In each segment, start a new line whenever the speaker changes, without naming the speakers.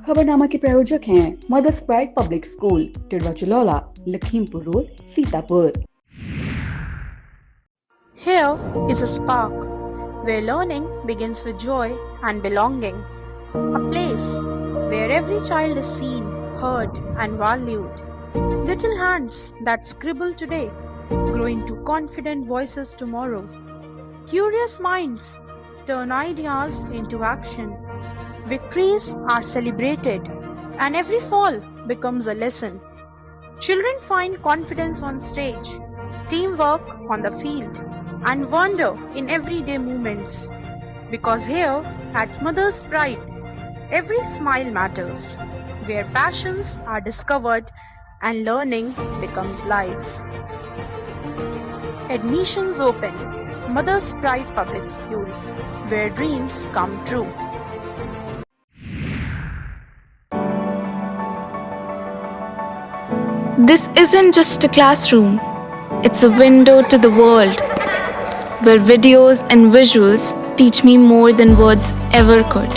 खबरनामा के प्रायोजक हैं Mother's Pride Public School, Tidwa Chilaula, Lakhimpur Road, Sitapur.
Here is a spark where learning begins with joy and belonging. A place where every child is seen, heard, and valued. Little hands that scribble today grow into confident voices tomorrow. Curious minds turn ideas into action. Victories are celebrated, and every fall becomes a lesson. Children find confidence on stage, teamwork on the field, and wonder in everyday moments. Because here at Mother's Pride, every smile matters, where passions are discovered and learning becomes life. Admissions open. Mother's Pride Public School, where dreams come true.
This isn't just a classroom, it's a window to the world, where videos and visuals teach me more than words ever could.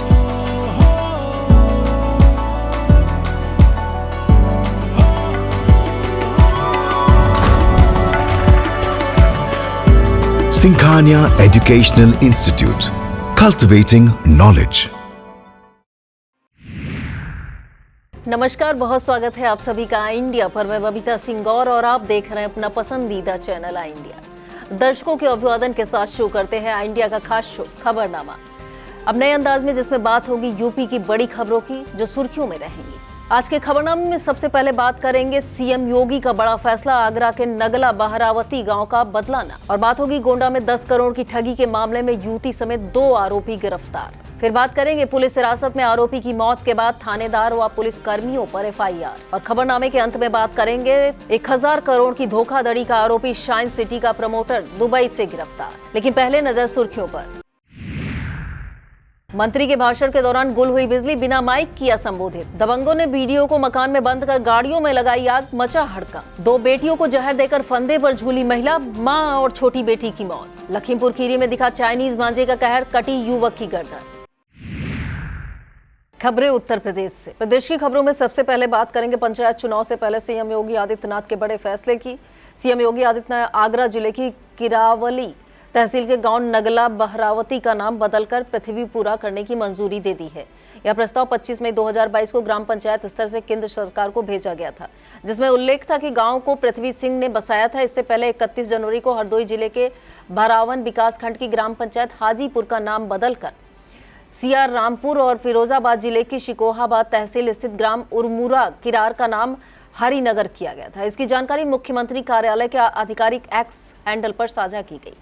Sinkhania Educational Institute, cultivating knowledge.
नमस्कार, बहुत स्वागत है आप सभी का India पर। मैं बबीता सिंह गौर और आप देख रहे हैं अपना पसंदीदा चैनल आई इंडिया। दर्शकों के अभिवादन के साथ शो करते हैं आई इंडिया का खास शो खबरनामा। अब नए अंदाज में जिसमें बात होगी यूपी की बड़ी खबरों की जो सुर्खियों में रहेंगी। आज के खबरनामे में सबसे पहले बात करेंगे सीएम योगी का बड़ा फैसला, आगरा के नगला बहरावती गांव का बदलाना। और बात होगी गोंडा में 10 करोड़ की ठगी के मामले में युवती समेत 2 आरोपी गिरफ्तार। फिर बात करेंगे पुलिस हिरासत में आरोपी की मौत के बाद थानेदार व पुलिस कर्मियों पर एफआईआर। और खबरनामे के अंत में बात करेंगे 1000 करोड़ की धोखाधड़ी का आरोपी शाइन सिटी का प्रमोटर दुबई से गिरफ्तार। लेकिन पहले नजर सुर्खियों पर। मंत्री के भाषण के दौरान गुल हुई बिजली, बिना माइक किया संबोधित। दबंगों ने वीडियो को मकान में बंद कर गाड़ियों में लगाई आग, मचा हड़कंप। 2 बेटियों को जहर देकर फंदे पर झूली महिला, मां और छोटी बेटी की मौत। लखीमपुर खीरी में दिखा चाइनीज मांझे का कहर, कटी युवक की गर्दन। खबरें उत्तर प्रदेश से। प्रदेश की खबरों में सबसे पहले बात करेंगे पंचायत चुनाव से पहले सीएम योगी आदित्यनाथ के बड़े फैसले की। सीएम योगी आदित्यनाथ आगरा जिले की किरावली तहसील के गांव नगला बहरावती का नाम बदलकर पृथ्वीपुरा करने की मंजूरी दे दी है। यह प्रस्ताव 25 मई 2022 को ग्राम पंचायत स्तर से केंद्र सरकार को भेजा गया था, जिसमें उल्लेख था कि गांव को पृथ्वी सिंह ने बसाया था। इससे पहले 31 जनवरी को हरदोई जिले के भरावन विकासखंड की ग्राम पंचायत हाजीपुर का नाम बदलकर सीआर रामपुर और फिरोजाबाद जिले की शिकोहाबाद तहसील स्थित ग्राम उरमुरा किरार का नाम हरिनगर किया गया था। इसकी जानकारी मुख्यमंत्री कार्यालय के आधिकारिक एक्स हैंडल पर साझा की गई।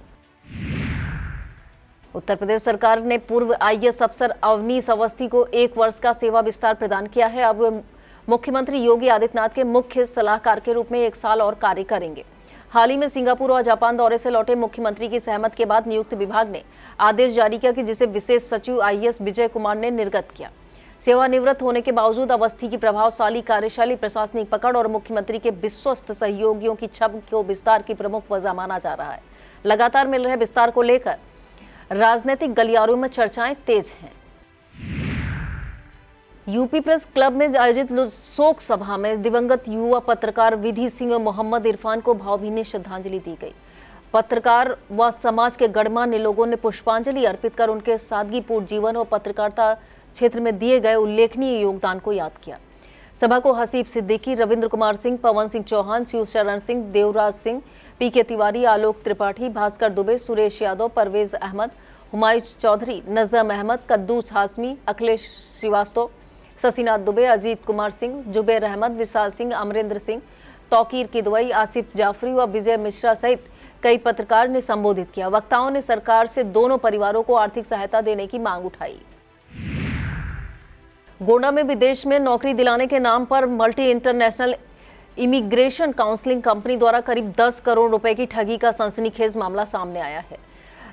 उत्तर प्रदेश सरकार ने पूर्व आईएएस अफसर अवनीश अवस्थी को 1 वर्ष का सेवा विस्तार प्रदान किया है। अब वे मुख्यमंत्री योगी आदित्यनाथ के मुख्य सलाहकार के रूप में 1 साल और कार्य करेंगे। हाल ही में सिंगापुर और जापान दौरे से लौटे मुख्यमंत्री की सहमति के बाद नियुक्त विभाग ने आदेश जारी किया कि जिसे विशेष सचिव आईएएस विजय कुमार ने निर्गत किया। सेवानिवृत्त होने के बावजूद अवस्थी की प्रभावशाली कार्यशैली, प्रशासनिक पकड़ और मुख्यमंत्री के विश्वस्त सहयोगियों की छवि को विस्तार की प्रमुख वजह माना जा रहा है। लगातार मिल रहे विस्तार को लेकर राजनीतिक गलियारों में चर्चाएं तेज हैं। यूपी प्रेस क्लब में आयोजित शोक सभा में दिवंगत युवा पत्रकार विधि सिंह और मोहम्मद इरफान को भावभीनी श्रद्धांजलि दी गई। पत्रकार व समाज के गणमान्य लोगों ने पुष्पांजलि अर्पित कर उनके सादगीपूर्ण जीवन और पत्रकारिता क्षेत्र में दिए गए उल्लेखनीय योगदान को याद किया। सभा को हसीब सिद्दीकी, रविंद्र कुमार सिंह, पवन सिंह चौहान, शिवशरण सिंह, देवराज सिंह, पीके तिवारी, आलोक त्रिपाठी, भास्कर दुबे, सुरेश यादव, परवेज अहमद, हुमायूं चौधरी, नजम अहमद, कद्दूस हाशमी, अखिलेश श्रीवास्तव, शशिनाथ दुबे, अजीत कुमार सिंह, जुबेर अहमद, विशाल सिंह, अमरेंद्र सिंह, तौकीर किदवई, आसिफ जाफरी व विजय मिश्रा सहित कई पत्रकार ने संबोधित किया। वक्ताओं ने सरकार से दोनों परिवारों को आर्थिक सहायता देने की मांग उठाई। गोंडा में विदेश में नौकरी दिलाने के नाम पर multi international immigration counselling company द्वारा करीब 10 करोड़ रुपए की ठगी का सनसनीखेज मामला सामने आया है।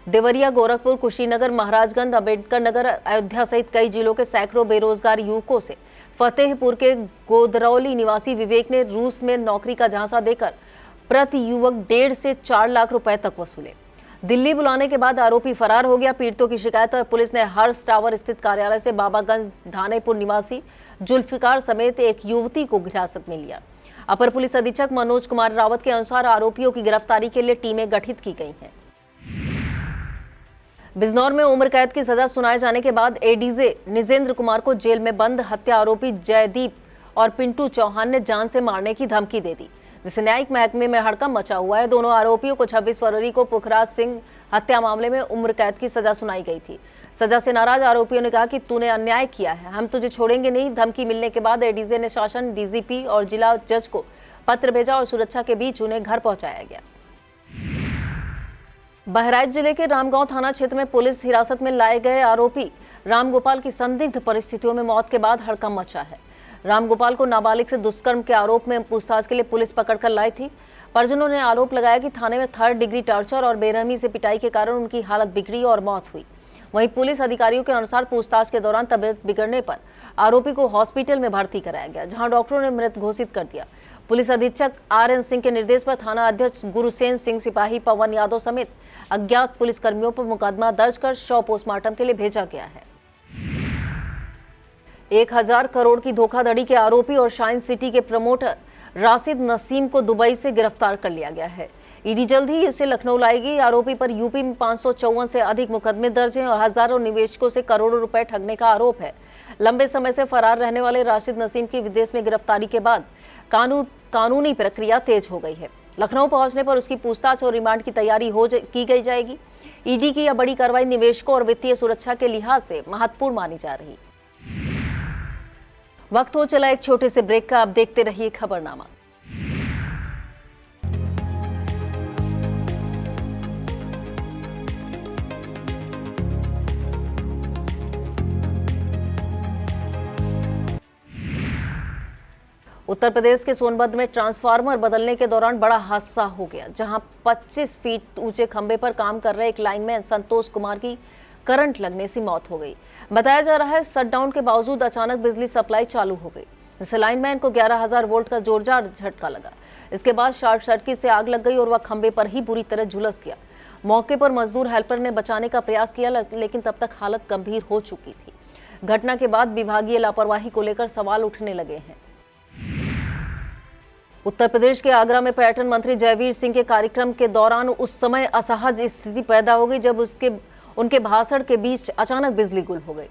देवरिया, गोरखपुर, कुशीनगर, महाराजगंज, अम्बेडकर नगर, अयोध्या सहित कई जिलों के सैकड़ों बेरोजगार युवकों से फतेहपुर के गोदरौली निवासी विवेक ने रूस में नौकरी का झांसा देकर प्रति युवक 1.5 से 4 लाख रुपए तक वसूले। दिल्ली बुलाने के बाद आरोपी फरार हो गया। पीड़ितों की शिकायत पर पुलिस ने हर्ष टावर स्थित कार्यालय से बाबागंज धानेपुर निवासी जुल्फिकार समेत एक युवती को हिरासत में लिया। अपर पुलिस अधीक्षक मनोज कुमार रावत के अनुसार आरोपियों की गिरफ्तारी के लिए टीमें गठित की गई हैं। बिजनौर में उम्र कैद की सजा सुनाए जाने के बाद एडीजे निजेंद्र कुमार को जेल में बंद हत्या आरोपी जयदीप और पिंटू चौहान ने जान से मारने की धमकी दे दी, जिससे न्यायिक महकमे में हड़कंप मचा हुआ है। दोनों आरोपियों को 26 फरवरी को पुखराज सिंह हत्या मामले में उम्र कैद की सजा सुनाई गई थी। सजा से नाराज आरोपियों ने कहा कि तूने अन्याय किया है, हम तुझे छोड़ेंगे नहीं। धमकी मिलने के बाद एडीजे ने शासन, डीजीपी और जिला जज को पत्र भेजा और सुरक्षा के बीच उन्हें घर पहुंचाया गया। बहराइच जिले के रामगांव थाना क्षेत्र में पुलिस हिरासत में लाए गए आरोपी रामगोपाल की संदिग्ध परिस्थितियों में मौत के बाद हड़कंप मचा है। रामगोपाल को नाबालिग से दुष्कर्म के आरोप में पूछताछ के लिए पुलिस पकड़कर लाई थी। परिजनों ने आरोप लगाया कि थाने में 3rd डिग्री टॉर्चर और बेरहमी से पिटाई के कारण उनकी हालत बिगड़ी और मौत हुई। वहीं पुलिस अधिकारियों के अनुसार पूछताछ के दौरान तबीयत बिगड़ने पर आरोपी को हॉस्पिटल में भर्ती कराया गया, जहां डॉक्टरों ने मृत घोषित कर दिया। पुलिस अधीक्षक RN सिंह के निर्देश पर थाना अध्यक्ष गुरुसेन सिंह, सिपाही पवन यादव समेत अज्ञात पुलिसकर्मियों पर मुकदमा दर्ज कर शव पोस्टमार्टम के लिए भेजा गया है। 1000 करोड़ की धोखाधड़ी के आरोपी और शाइन सिटी के प्रमोटर राशिद नसीम को दुबई से गिरफ्तार कर लिया गया है। ईडी जल्द ही इसे लखनऊ लाएगी। आरोपी पर यूपी में 554 से अधिक मुकदमे दर्ज हैं और हजारों निवेशकों से करोड़ों रुपए ठगने का आरोप है। लंबे समय से फरार रहने वाले राशिद नसीम की विदेश में गिरफ्तारी के बाद कानूनी प्रक्रिया तेज हो गई है। लखनऊ पहुंचने पर उसकी पूछताछ और रिमांड की तैयारी की जाएगी। ईडी की यह बड़ी कार्रवाई निवेशकों और वित्तीय सुरक्षा के लिहाज से महत्वपूर्ण मानी जा रही। वक्त हो चला एक छोटे से ब्रेक का। आप देखते रहिए खबरनामा। उत्तर प्रदेश के सोनभद्र में ट्रांसफार्मर बदलने के दौरान बड़ा हादसा हो गया, जहां 25 फीट ऊंचे खंभे पर काम कर रहे एक लाइनमैन संतोष कुमार की करंट लगने से मौत हो गई। बताया जा रहा है शटडाउन के बावजूद अचानक बिजली सप्लाई चालू हो गई, जिससे लाइनमैन को 11,000 वोल्ट का जोरदार झटका लगा। इसके बाद शॉर्ट सर्किट से आग लग गई और वह खंभे पर ही बुरी तरह झुलस गया। मौके पर मजदूर हेल्पर ने बचाने का प्रयास किया, लेकिन तब तक हालत गंभीर हो चुकी थी। घटना के बाद विभागीय लापरवाही को लेकर सवाल उठने लगे हैं। उत्तर प्रदेश के आगरा में पर्यटन मंत्री जयवीर सिंह के कार्यक्रम के दौरान उस समय असहज स्थिति पैदा हो गई जब उनके भाषण के बीच अचानक बिजली गुल हो गई।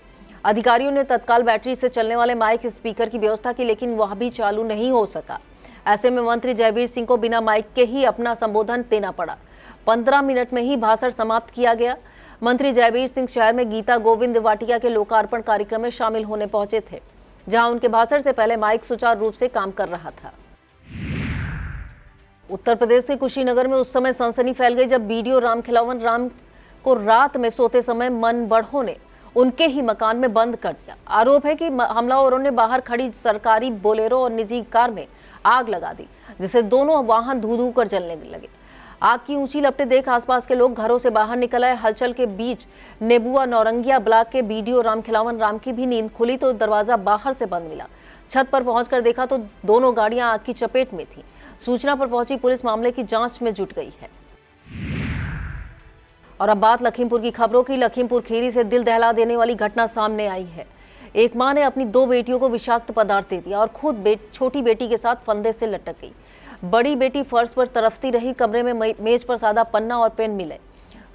अधिकारियों ने तत्काल बैटरी से चलने वाले माइक स्पीकर की व्यवस्था की, लेकिन वह भी चालू नहीं हो सका। ऐसे में मंत्री जयवीर सिंह को बिना माइक के ही अपना संबोधन देना पड़ा। 15 मिनट में ही भाषण समाप्त किया गया। मंत्री जयवीर सिंह शहर में गीता गोविंद वाटिका के लोकार्पण कार्यक्रम में शामिल होने पहुंचे थे, जहां उनके भाषण से पहले माइक सुचारू रूप से काम कर रहा था। उत्तर प्रदेश के कुशीनगर में उस समय सनसनी फैल गई जब बीडीओ रामखिलावन राम को रात में सोते समय मन बढ़ों ने उनके ही मकान में बंद कर दिया। आरोप है कि हमलावरों ने बाहर खड़ी सरकारी बोलेरो और निजी कार में आग लगा दी, जिससे दोनों वाहन धू-धू कर जलने लगे। आग की ऊंची लपटें देख आसपास के लोग घरों से बाहर निकल आए। हलचल के बीच नेबुआ नौरंगिया ब्लॉक के बीडीओ रामखिलावन राम की भी नींद खुली तो दरवाजा बाहर से बंद मिला। छत पर पहुंचकर देखा तो दोनों गाड़ियां आग की चपेट में थी। सूचना पर पहुंची पुलिस मामले की जांच में जुट गई है। और अब बात लखीमपुर की खबरों की। लखीमपुर खीरी से दिल दहला देने वाली घटना सामने आई है। एक मां ने अपनी 2 बेटियों को विषाक्त पदार्थ दे दिया और खुद छोटी बेटी के साथ फंदे से लटक गई। बड़ी बेटी फर्श पर तरफती रही। कमरे में मेज पर सादा पन्ना और पेन मिले।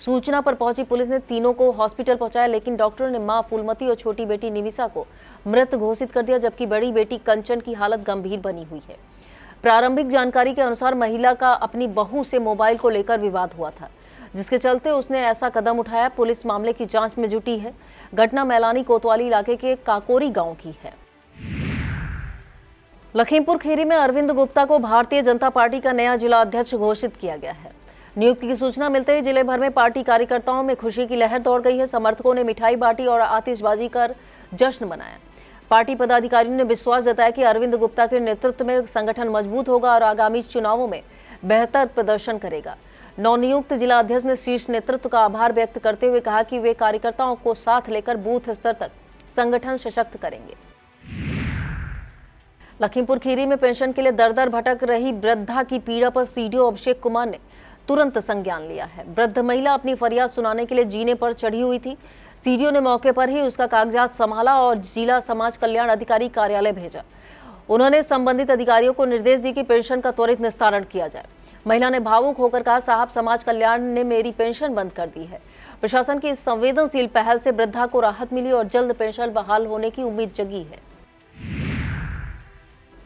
सूचना पर पहुंची पुलिस ने तीनों को हॉस्पिटल पहुंचाया, लेकिन डॉक्टरों ने मां फूलमती और छोटी बेटी निविसा को मृत घोषित कर दिया, जबकि बड़ी बेटी कंचन की हालत गंभीर बनी हुई है। प्रारंभिक जानकारी के अनुसार महिला का अपनी बहू से मोबाइल को लेकर विवाद हुआ था, जिसके चलते उसने ऐसा कदम उठाया। पुलिस मामले की जांच में जुटी है। घटना मैलानी कोतवाली इलाके के काकोरी गांव की है। लखीमपुर खीरी में अरविंद गुप्ता को भारतीय जनता पार्टी का नया जिला अध्यक्ष घोषित किया गया है। नियुक्ति की सूचना मिलते ही जिले भर में पार्टी कार्यकर्ताओं में खुशी की लहर दौड़ गई है। समर्थकों ने मिठाई बांटी और आतिशबाजी कर जश्न मनाया। पार्टी पदाधिकारियों ने विश्वास जताया कि अरविंद गुप्ता के नेतृत्व में संगठन मजबूत होगा और आगामी चुनावों में बेहतर प्रदर्शन करेगा। नवनियुक्त जिला अध्यक्ष ने शीर्ष नेतृत्व का आभार व्यक्त करते हुए कहा कि वे कार्यकर्ताओं को साथ लेकर बूथ स्तर तक संगठन सशक्त करेंगे। लखीमपुर खीरी में पेंशन के लिए दर दर भटक रही वृद्धा की पीड़ा पर सीडीओ अभिषेक कुमार ने तुरंत संज्ञान लिया है। वृद्ध महिला अपनी फरियाद सुनाने के लिए जीने पर चढ़ी हुई थी। सीडीओ ने मौके पर ही उसका कागजात संभाला और जिला समाज कल्याण अधिकारी कार्यालय भेजा। उन्होंने संबंधित अधिकारियों को निर्देश दिए कि पेंशन का त्वरित निस्तारण किया जाए। महिला ने भावुक होकर कहा, साहब, समाज कल्याण ने मेरी पेंशन बंद कर दी है। प्रशासन की इस संवेदनशील पहल से वृद्धा को राहत मिली और जल्द पेंशन बहाल होने की उम्मीद जगी है।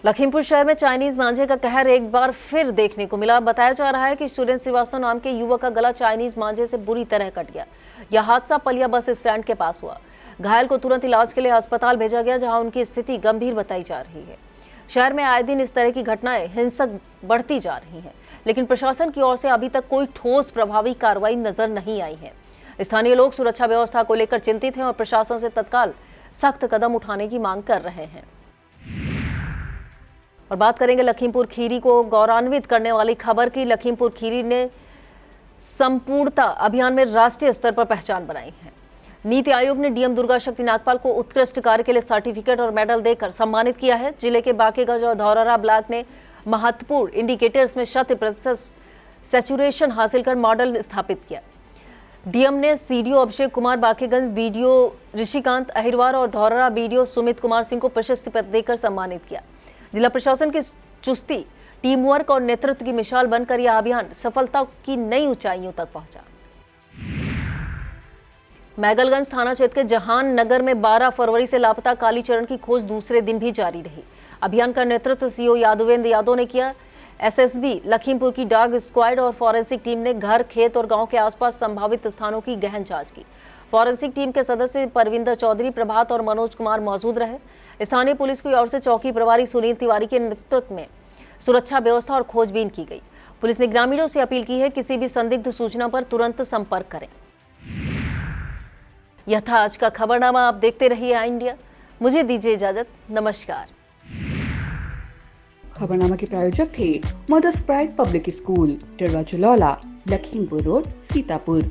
लखीमपुर शहर में चाइनीज मांझे का कहर एक बार फिर देखने को मिला। बताया जा रहा है कि सुरेंद्र श्रीवास्तव नाम के युवक का गला चाइनीज मांझे से बुरी तरह कट गया। यह हादसा पलिया बस स्टैंड के पास हुआ। घायल को तुरंत इलाज के लिए अस्पताल भेजा गया, जहां उनकी स्थिति गंभीर बताई जा रही है। शहर में आए दिन इस तरह की घटनाएं हिंसक बढ़ती जा रही हैं, लेकिन प्रशासन की ओर से अभी तक कोई ठोस प्रभावी कार्रवाई नजर नहीं आई है। स्थानीय लोग सुरक्षा व्यवस्था को लेकर चिंतित हैं और प्रशासन से तत्काल सख्त कदम उठाने की मांग कर रहे हैं। और बात करेंगे लखीमपुर खीरी को गौरवान्वित करने वाली खबर की। लखीमपुर खीरी ने संपूर्णता अभियान में राष्ट्रीय स्तर पर पहचान बनाई है। नीति आयोग ने डीएम दुर्गा शक्ति नागपाल को उत्कृष्ट कार्य के लिए सर्टिफिकेट और मेडल देकर सम्मानित किया है। जिले के बाकेगंज और धौरहरा ब्लॉक ने महत्वपूर्ण इंडिकेटर्स में 100% सैचुरेशन हासिल कर मॉडल स्थापित किया। डीएम ने सीडीओ अभिषेक कुमार बाकेगंज, बीडीओ ऋषिकांत अहिरवार और धौरहरा बीडीओ सुमित कुमार सिंह को प्रशस्ति पत्र देकर सम्मानित किया। जिला प्रशासन की चुस्ती, टीम वर्क और नेतृत्व की मिसाल बनकर यह अभियान सफलता की नई ऊंचाइयों तक पहुंचा। मैगलगंज थाना क्षेत्र के जहान नगर में 12 फरवरी से लापता कालीचरण की खोज दूसरे दिन भी जारी रही। अभियान का नेतृत्व सीओ यादवेंद्र यादव ने किया। एसएसबी लखीमपुर की डॉग स्क्वाड और फॉरेंसिक टीम ने घर, खेत और गांव के आसपास संभावित स्थानों की गहन जांच की। फॉरेंसिक टीम के सदस्य परविंदर चौधरी, प्रभात और मनोज कुमार मौजूद रहे। स्थानीय पुलिस की ओर से चौकी प्रभारी सुनील तिवारी के नेतृत्व में सुरक्षा व्यवस्था और खोजबीन की गई। पुलिस ने ग्रामीणों से अपील की है, किसी भी संदिग्ध सूचना पर तुरंत संपर्क करें। यह था आज का खबरनामा। आप देखते रहिए आई इंडिया। मुझे दीजिए इजाजत। नमस्कार।
खबरनामा के प्रायोजक थे Mother's Pride Public School, Tidwa Chalaula, Lakhimpur Road, Sitapur.